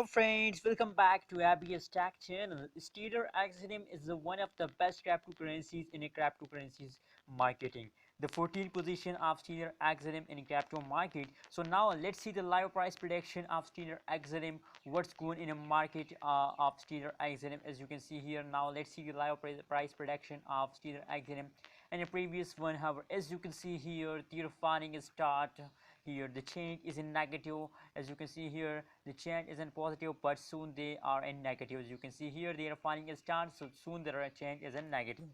Hello friends, welcome back to ABS Tech channel. Stellar XLM is one of the best cryptocurrencies in a cryptocurrencies marketing. The 14th position of Stellar XLM in a crypto market. So now let's see the live price prediction of Stellar XLM. What's going in a market of Stellar XLM? As you can see here, now let's see the live price prediction of Stellar XLM. And the previous one, however, as you can see here, the funding is start. Here the change is in negative. As you can see here, the change is in positive, but soon they are in negative. As you can see here, they are finding a start, so soon their change is in negative.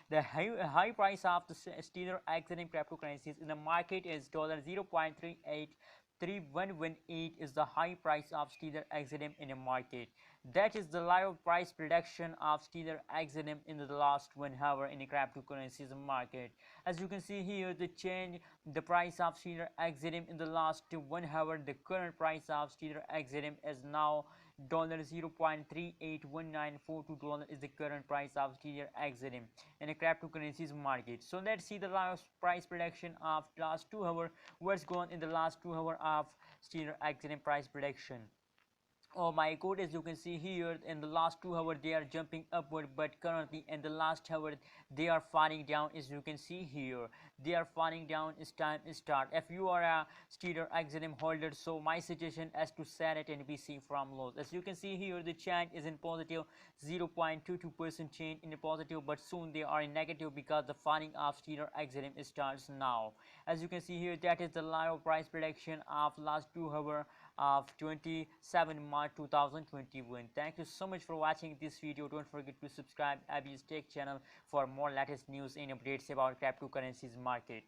The high price of the Stellar XLM cryptocurrencies in the market is $0.383118 is the high price of Stellar XLM in the market. That is the live price prediction of Stellar XLM in the last 1 hour in the cryptocurrencies market. As you can see here, the change, the price of Stellar XLM in the last 1 hour, the current price of Stellar XLM is now $0.381942 is the current price of Stellar XLM in the cryptocurrencies market. So let's see the last price prediction of last 2 hour. What's going in the last 2 hour of Stellar XLM price prediction? Oh my god, as you can see here, in the last 2 hours they are jumping upward, but currently in the last hour they are falling down. As you can see here, they are falling down. It's time to start. If you are a Stellar XLM holder, so my suggestion is to sell it and be safe from loss. As you can see here, the change is in positive, 0.22% change in the positive, but soon they are in negative because the falling of Stellar XLM starts now. As you can see here, that is the live price prediction of last 2 hours of 27 March 2021. Thank you so much for watching this video. Don't forget to subscribe ABS Tech channel for more latest news and updates about cryptocurrencies market.